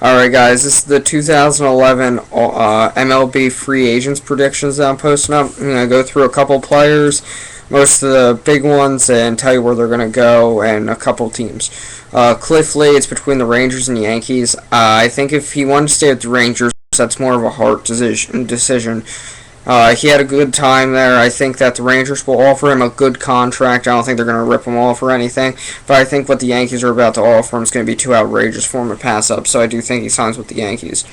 Alright guys, this is the 2011 MLB Free Agents predictions that I'm posting up. I'm going to go through a couple players, most of the big ones, and tell you where they're going to go, and a couple teams. Cliff Lee, it's between the Rangers and the Yankees. I think if he wanted to stay with the Rangers, that's more of a heart decision. He had a good time there. I think that the Rangers will offer him a good contract. I don't think they're going to rip him off or anything. But I think what the Yankees are about to offer him is going to be too outrageous for him to pass up. So I do think he signs with the Yankees.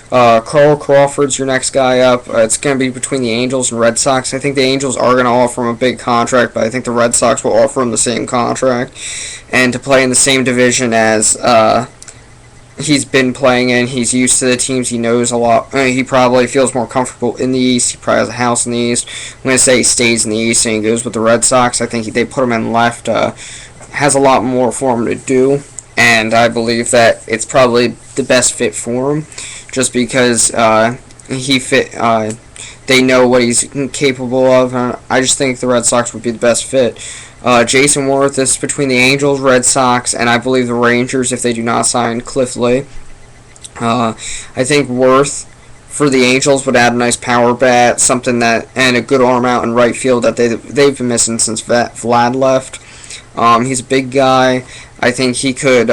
Carl Crawford's your next guy up. It's going to be between the Angels and Red Sox. I think the Angels are going to offer him a big contract, but I think the Red Sox will offer him the same contract. And to play in the same division as he's been playing in. He's used to the teams. He knows a lot. He probably feels more comfortable in the East. He probably has a house in the East. I'm going to say he stays in the East and he goes with the Red Sox. I think they put him in left. Has a lot more for him to do. And I believe that it's probably the best fit for him. Just because he fit. They know what he's capable of. And I just think the Red Sox would be the best fit. Jason Worth is between the Angels, Red Sox, and I believe the Rangers if they do not sign Cliff Lee. I think Worth for the Angels would add a nice power bat, something that, and a good arm out in right field that they've been missing since Vlad left. He's a big guy. I think he could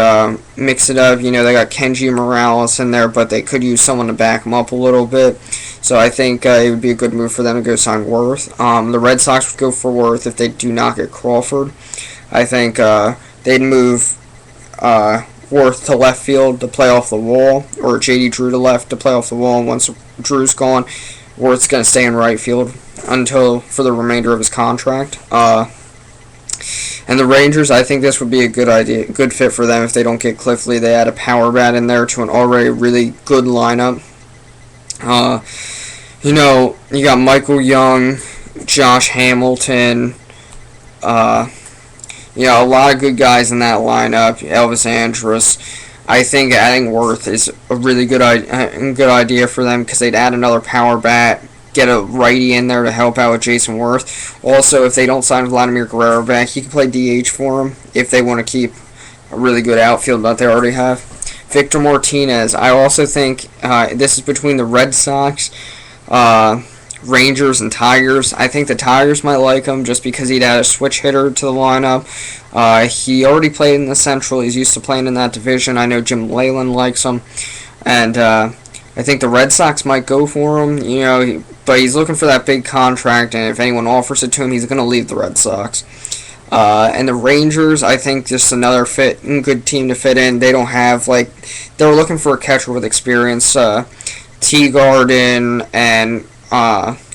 mix it up. You know, they got Kenji Morales in there, but they could use someone to back him up a little bit. So I think it would be a good move for them to go sign Worth. The Red Sox would go for Worth if they do not get Crawford. I think they'd move Worth to left field to play off the wall, or J.D. Drew to left to play off the wall. And once Drew's gone, Worth's going to stay in right field for the remainder of his contract. And the Rangers, I think this would be a good fit for them if they don't get Cliff Lee. They add a power bat in there to an already really good lineup. You got Michael Young, Josh Hamilton, a lot of good guys in that lineup. Elvis Andrus. I think adding Worth is a really good idea for them because they'd add another power bat, get a righty in there to help out with Jason Worth. Also, if they don't sign Vladimir Guerrero back, he can play DH for them if they want to keep a really good outfield that they already have. Victor Martinez. I also think this is between the Red Sox, Rangers, and Tigers. I think the Tigers might like him just because he'd add a switch hitter to the lineup. He already played in the Central. He's used to playing in that division. I know Jim Leyland likes him. And I think the Red Sox might go for him, but he's looking for that big contract, and if anyone offers it to him, he's going to leave the Red Sox. And the Rangers, I think just another good team to fit in. They don't have, they're looking for a catcher with experience. Teagarden and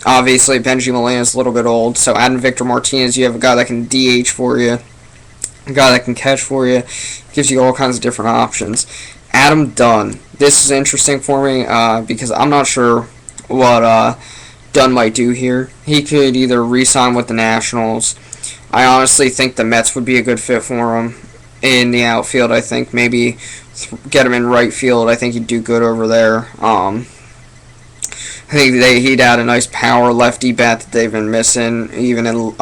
obviously Benji Molina's a little bit old, so adding Victor Martinez, you have a guy that can DH for you, a guy that can catch for you, gives you all kinds of different options. Adam Dunn. This is interesting for me because I'm not sure what Dunn might do here. He could either re-sign with the Nationals. I honestly think the Mets would be a good fit for him in the outfield. I think maybe get him in right field. I think he'd do good over there. I think he'd add a nice power lefty bat that they've been missing, even in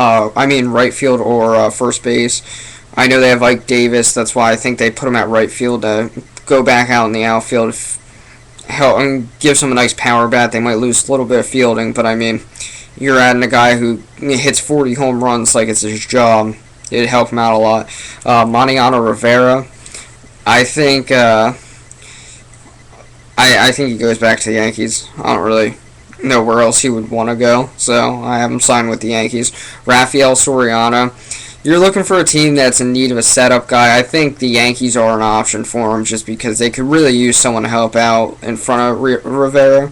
right field or first base. I know they have Ike Davis. That's why I think they put him at right field to go back out in the outfield. And gives him a nice power bat. They might lose a little bit of fielding, but you're adding a guy who hits 40 home runs like it's his job. It'd help him out a lot. Mariano Rivera. I think I think he goes back to the Yankees. I don't really know where else he would want to go, so I have him signed with the Yankees. Rafael Soriano. You're looking for a team that's in need of a setup guy. I think the Yankees are an option for him just because they could really use someone to help out in front of Rivera.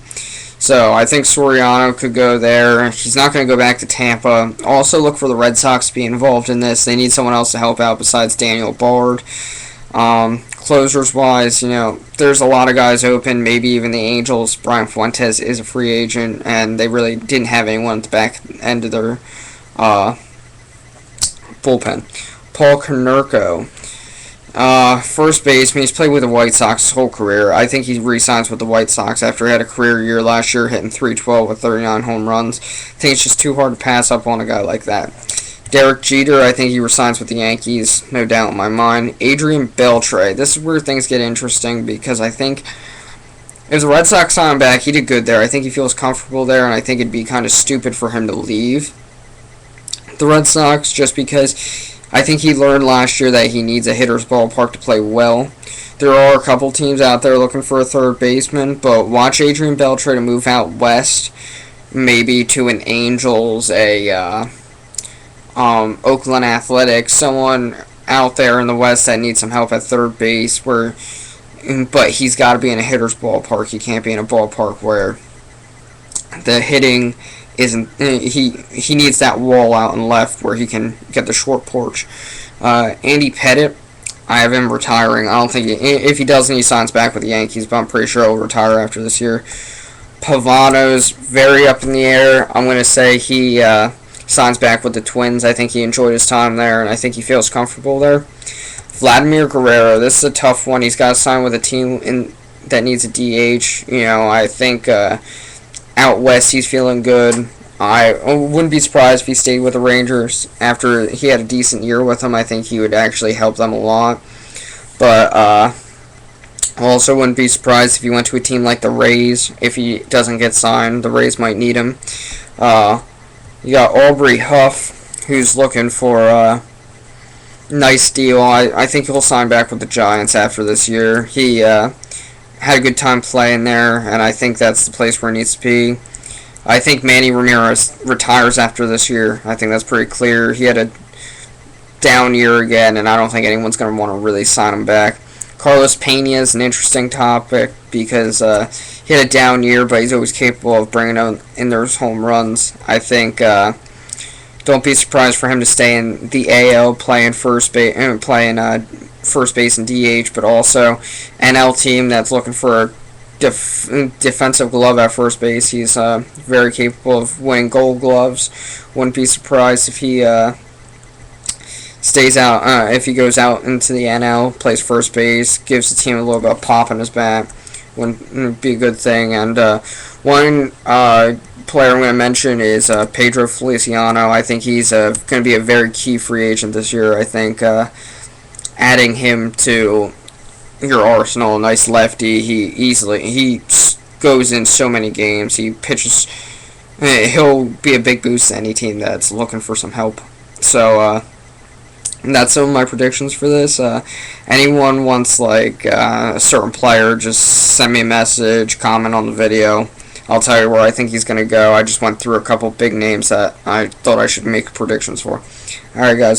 So I think Soriano could go there. He's not going to go back to Tampa. Also look for the Red Sox to be involved in this. They need someone else to help out besides Daniel Bard. Closers-wise, there's a lot of guys open. Maybe even the Angels. Brian Fuentes is a free agent, and they really didn't have anyone at the back end of their bullpen. Paul Konerko. First baseman. He's played with the White Sox his whole career. I think he re-signs with the White Sox after he had a career year last year, hitting .312 with 39 home runs. I think it's just too hard to pass up on a guy like that. Derek Jeter, I think he resigns with the Yankees, no doubt in my mind. Adrian Beltre, this is where things get interesting because I think if the Red Sox sign him back, he did good there. I think he feels comfortable there, and I think it'd be kind of stupid for him to leave the Red Sox just because I think he learned last year that he needs a hitter's ballpark to play well. There are a couple teams out there looking for a third baseman, but watch Adrian Beltre to move out west, maybe to an Angels, Oakland Athletics, someone out there in the West that needs some help at third base. But he's got to be in a hitter's ballpark. He can't be in a ballpark where the hitting isn't. He needs that wall out and left where he can get the short porch. Andy Pettitte, I have him retiring. I don't think if he doesn't, he signs back with the Yankees, but I'm pretty sure he'll retire after this year. Pavano's very up in the air. I'm going to say he signs back with the Twins. I think he enjoyed his time there, and I think he feels comfortable there. Vladimir Guerrero, this is a tough one. He's got to sign with a team that needs a DH. I think out west he's feeling good. I wouldn't be surprised if he stayed with the Rangers after he had a decent year with them. I think he would actually help them a lot. But I also wouldn't be surprised if he went to a team like the Rays. If he doesn't get signed, the Rays might need him. You got Aubrey Huff, who's looking for a nice deal. I think he'll sign back with the Giants after this year. He had a good time playing there, and I think that's the place where he needs to be. I think Manny Ramirez retires after this year. I think that's pretty clear. He had a down year again, and I don't think anyone's going to want to really sign him back. Carlos Pena is an interesting topic because he had a down year, but he's always capable of bringing in those home runs. I think don't be surprised for him to stay in the AL, playing first base and DH, but also NL team that's looking for a defensive glove at first base. He's very capable of winning Gold Gloves. Wouldn't be surprised if he stays out. If he goes out into the NL, plays first base, gives the team a little bit of pop in his bat. Wouldn't be a good thing. And one player I'm going to mention is Pedro Feliciano. I think he's going to be a very key free agent this year. I think adding him to your arsenal, nice lefty. He goes in so many games. He pitches. He'll be a big boost to any team that's looking for some help. So that's some of my predictions for this. Anyone wants a certain player, just send me a message, comment on the video. I'll tell you where I think he's going to go. I just went through a couple big names that I thought I should make predictions for. Alright guys.